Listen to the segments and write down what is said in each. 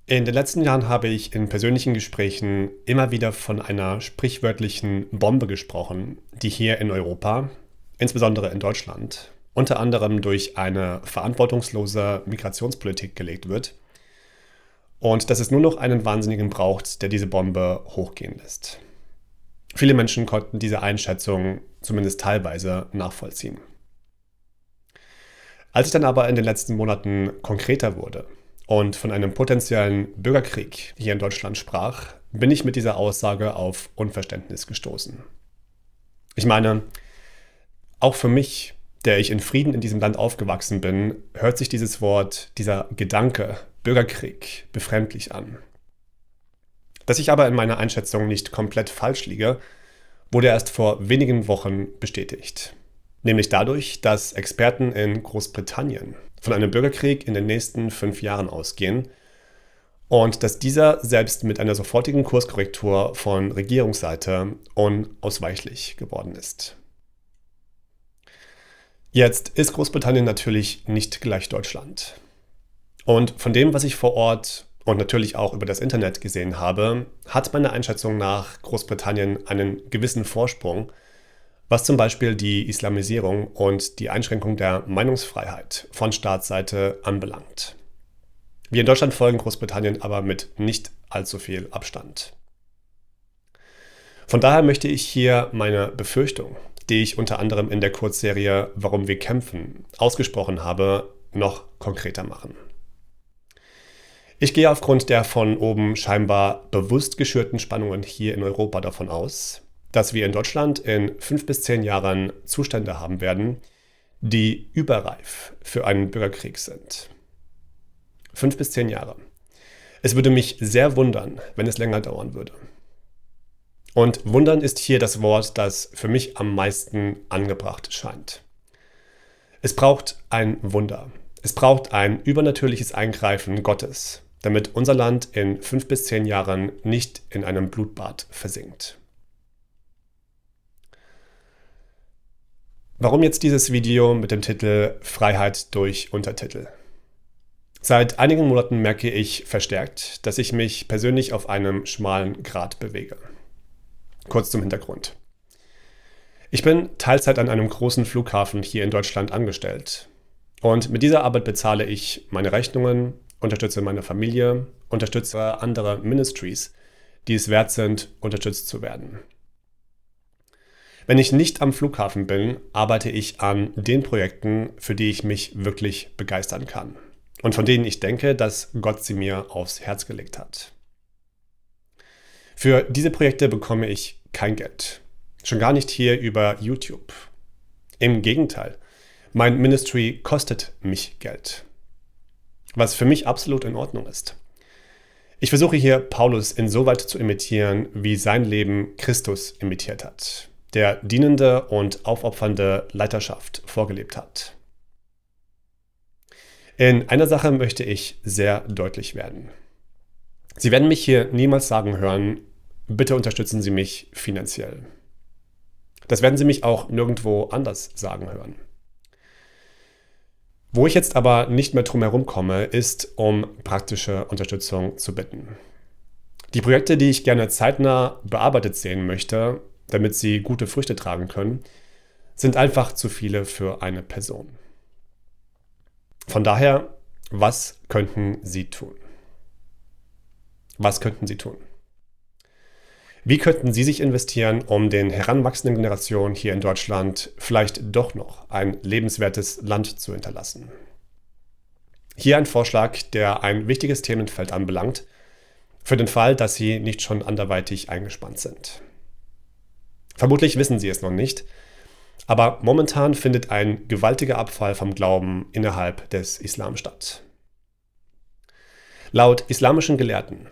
In den letzten Jahren habe ich in persönlichen Gesprächen immer wieder von einer sprichwörtlichen Bombe gesprochen, die hier in Europa, insbesondere in Deutschland, unter anderem durch eine verantwortungslose Migrationspolitik gelegt wird und dass es nur noch einen Wahnsinnigen braucht, der diese Bombe hochgehen lässt. Viele Menschen konnten diese Einschätzung zumindest teilweise nachvollziehen. Als ich dann aber in den letzten Monaten konkreter wurde und von einem potenziellen Bürgerkrieg hier in Deutschland sprach, bin ich mit dieser Aussage auf Unverständnis gestoßen. Ich meine, auch für mich, der ich in Frieden in diesem Land aufgewachsen bin, hört sich dieses Wort, dieser Gedanke Bürgerkrieg befremdlich an. Dass ich aber in meiner Einschätzung nicht komplett falsch liege, wurde erst vor wenigen Wochen bestätigt. Nämlich dadurch, dass Experten in Großbritannien von einem Bürgerkrieg in den nächsten 5 Jahren ausgehen und dass dieser selbst mit einer sofortigen Kurskorrektur von Regierungsseite unausweichlich geworden ist. Jetzt ist Großbritannien natürlich nicht gleich Deutschland. Und von dem, was ich vor Ort und natürlich auch über das Internet gesehen habe, hat meiner Einschätzung nach Großbritannien einen gewissen Vorsprung, was zum Beispiel die Islamisierung und die Einschränkung der Meinungsfreiheit von Staatsseite anbelangt. Wir in Deutschland folgen Großbritannien aber mit nicht allzu viel Abstand. Von daher möchte ich hier meine Befürchtung, die ich unter anderem in der Kurzserie Warum wir kämpfen ausgesprochen habe, noch konkreter machen. Ich gehe aufgrund der von oben scheinbar bewusst geschürten Spannungen hier in Europa davon aus, dass wir in Deutschland in 5 bis 10 Jahren Zustände haben werden, die überreif für einen Bürgerkrieg sind. 5 bis 10 Jahre. Es würde mich sehr wundern, wenn es länger dauern würde. Und wundern ist hier das Wort, das für mich am meisten angebracht scheint. Es braucht ein Wunder. Es braucht ein übernatürliches Eingreifen Gottes, damit unser Land in 5 bis 10 Jahren nicht in einem Blutbad versinkt. Warum jetzt dieses Video mit dem Titel Freiheit durch Untertitel? Seit einigen Monaten merke ich verstärkt, dass ich mich persönlich auf einem schmalen Grat bewege. Kurz zum Hintergrund. Ich bin Teilzeit an einem großen Flughafen hier in Deutschland angestellt. Und mit dieser Arbeit bezahle ich meine Rechnungen, unterstütze meine Familie, unterstütze andere Ministries, die es wert sind, unterstützt zu werden. Wenn ich nicht am Flughafen bin, arbeite ich an den Projekten, für die ich mich wirklich begeistern kann und von denen ich denke, dass Gott sie mir aufs Herz gelegt hat. Für diese Projekte bekomme ich kein Geld, schon gar nicht hier über YouTube. Im Gegenteil, mein Ministry kostet mich Geld, was für mich absolut in Ordnung ist. Ich versuche hier Paulus insoweit zu imitieren, wie sein Leben Christus imitiert hat, der dienende und aufopfernde Leiterschaft vorgelebt hat. In einer Sache möchte ich sehr deutlich werden. Sie werden mich hier niemals sagen hören, bitte unterstützen Sie mich finanziell. Das werden Sie mich auch nirgendwo anders sagen hören. Wo ich jetzt aber nicht mehr drum herum komme, ist, um praktische Unterstützung zu bitten. Die Projekte, die ich gerne zeitnah bearbeitet sehen möchte, damit sie gute Früchte tragen können, sind einfach zu viele für eine Person. Von daher, was könnten Sie tun? Was könnten Sie tun? Wie könnten Sie sich investieren, um den heranwachsenden Generationen hier in Deutschland vielleicht doch noch ein lebenswertes Land zu hinterlassen? Hier ein Vorschlag, der ein wichtiges Themenfeld anbelangt, für den Fall, dass Sie nicht schon anderweitig eingespannt sind. Vermutlich wissen Sie es noch nicht, aber momentan findet ein gewaltiger Abfall vom Glauben innerhalb des Islam statt. Laut islamischen Gelehrten,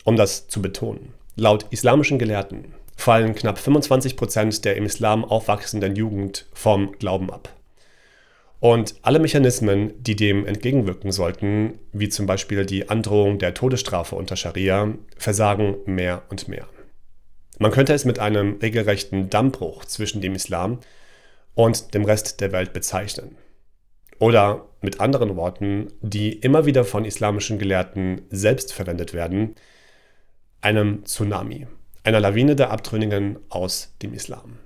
um das zu betonen, laut islamischen Gelehrten fallen knapp 25% der im Islam aufwachsenden Jugend vom Glauben ab. Und alle Mechanismen, die dem entgegenwirken sollten, wie zum Beispiel die Androhung der Todesstrafe unter Scharia, versagen mehr und mehr. Man könnte es mit einem regelrechten Dammbruch zwischen dem Islam und dem Rest der Welt bezeichnen. Oder mit anderen Worten, die immer wieder von islamischen Gelehrten selbst verwendet werden, einem Tsunami, einer Lawine der Abtrünnigen aus dem Islam.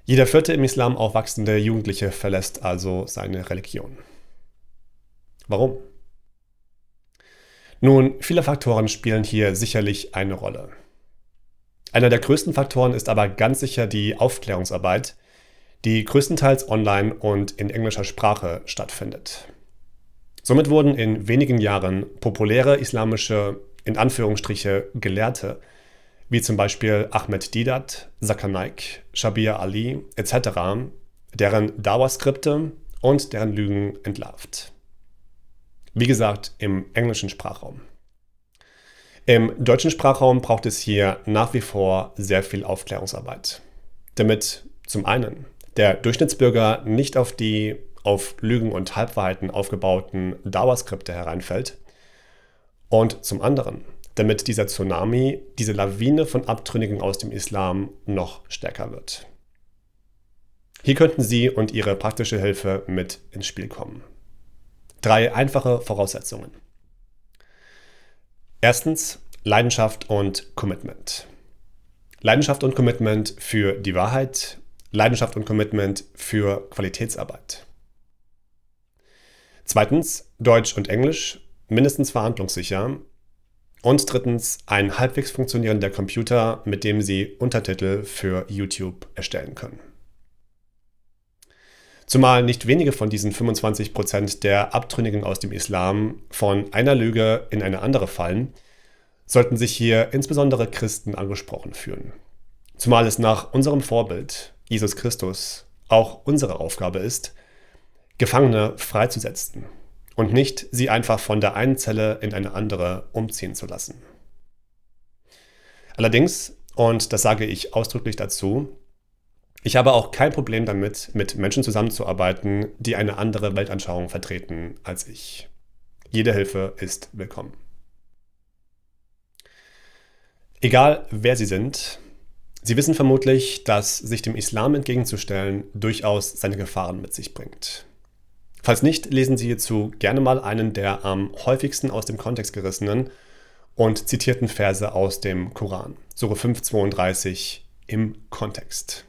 Jeder vierte im Islam aufwachsende Jugendliche verlässt also seine Religion. Warum? Nun, viele Faktoren spielen hier sicherlich eine Rolle. Einer der größten Faktoren ist aber ganz sicher die Aufklärungsarbeit, die größtenteils online und in englischer Sprache stattfindet. Somit wurden in wenigen Jahren populäre islamische, in Anführungsstriche, Gelehrte, wie zum Beispiel Ahmed Deedat, Zakir Naik, Shabir Ali etc., deren Dawa-Skripte und deren Lügen entlarvt. Wie gesagt, im englischen Sprachraum. Im deutschen Sprachraum braucht es hier nach wie vor sehr viel Aufklärungsarbeit, damit zum einen der Durchschnittsbürger nicht auf die auf Lügen und Halbwahrheiten aufgebauten Dawa-Skripte hereinfällt und zum anderen, damit dieser Tsunami, diese Lawine von Abtrünnigen aus dem Islam noch stärker wird. Hier könnten Sie und Ihre praktische Hilfe mit ins Spiel kommen. 3 einfache Voraussetzungen. Erstens, Leidenschaft und Commitment. Leidenschaft und Commitment für die Wahrheit, Leidenschaft und Commitment für Qualitätsarbeit. Zweitens, Deutsch und Englisch, mindestens verhandlungssicher. Und drittens, ein halbwegs funktionierender Computer, mit dem Sie Untertitel für YouTube erstellen können. Zumal nicht wenige von diesen 25% der Abtrünnigen aus dem Islam von einer Lüge in eine andere fallen, sollten sich hier insbesondere Christen angesprochen fühlen. Zumal es nach unserem Vorbild, Jesus Christus, auch unsere Aufgabe ist, Gefangene freizusetzen und nicht sie einfach von der einen Zelle in eine andere umziehen zu lassen. Allerdings, und das sage ich ausdrücklich dazu, ich habe auch kein Problem damit, mit Menschen zusammenzuarbeiten, die eine andere Weltanschauung vertreten als ich. Jede Hilfe ist willkommen. Egal wer Sie sind, Sie wissen vermutlich, dass sich dem Islam entgegenzustellen durchaus seine Gefahren mit sich bringt. Falls nicht, lesen Sie hierzu gerne mal einen der am häufigsten aus dem Kontext gerissenen und zitierten Verse aus dem Koran, Sure 5,32 im Kontext.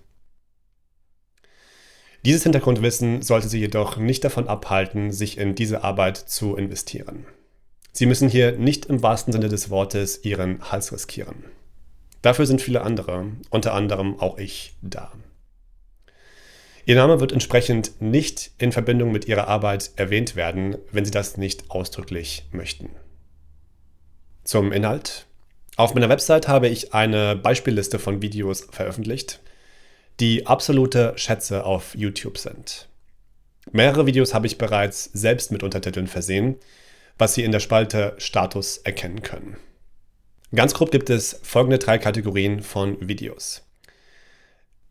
Dieses Hintergrundwissen sollte Sie jedoch nicht davon abhalten, sich in diese Arbeit zu investieren. Sie müssen hier nicht im wahrsten Sinne des Wortes Ihren Hals riskieren. Dafür sind viele andere, unter anderem auch ich, da. Ihr Name wird entsprechend nicht in Verbindung mit Ihrer Arbeit erwähnt werden, wenn Sie das nicht ausdrücklich möchten. Zum Inhalt. Auf meiner Website habe ich eine Beispielliste von Videos veröffentlicht, die absolute Schätze auf YouTube sind. Mehrere Videos habe ich bereits selbst mit Untertiteln versehen, was Sie in der Spalte Status erkennen können. Ganz grob gibt es folgende 3 Kategorien von Videos.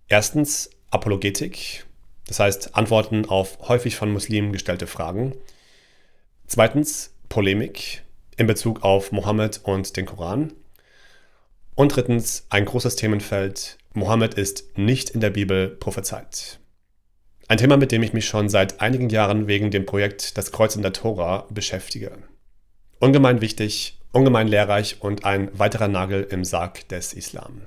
Erstens Apologetik, das heißt Antworten auf häufig von Muslimen gestellte Fragen. Zweitens Polemik in Bezug auf Mohammed und den Koran. Und drittens ein großes Themenfeld: Mohammed ist nicht in der Bibel prophezeit. Ein Thema, mit dem ich mich schon seit einigen Jahren wegen dem Projekt Das Kreuz in der Tora beschäftige. Ungemein wichtig, ungemein lehrreich und ein weiterer Nagel im Sarg des Islam.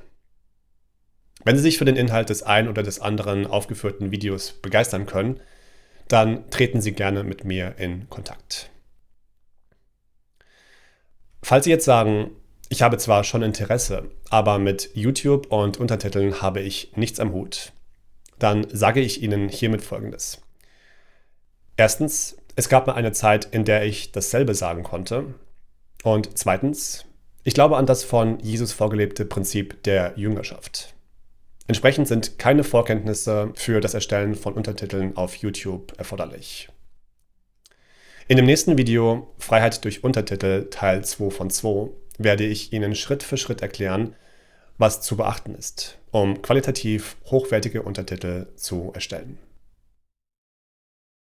Wenn Sie sich für den Inhalt des einen oder des anderen aufgeführten Videos begeistern können, dann treten Sie gerne mit mir in Kontakt. Falls Sie jetzt sagen, ich habe zwar schon Interesse, aber mit YouTube und Untertiteln habe ich nichts am Hut, dann sage ich Ihnen hiermit Folgendes. Erstens, es gab mal eine Zeit, in der ich dasselbe sagen konnte. Und zweitens, ich glaube an das von Jesus vorgelebte Prinzip der Jüngerschaft. Entsprechend sind keine Vorkenntnisse für das Erstellen von Untertiteln auf YouTube erforderlich. In dem nächsten Video, Freiheit durch Untertitel, Teil 2 von 2, werde ich Ihnen Schritt für Schritt erklären, was zu beachten ist, um qualitativ hochwertige Untertitel zu erstellen.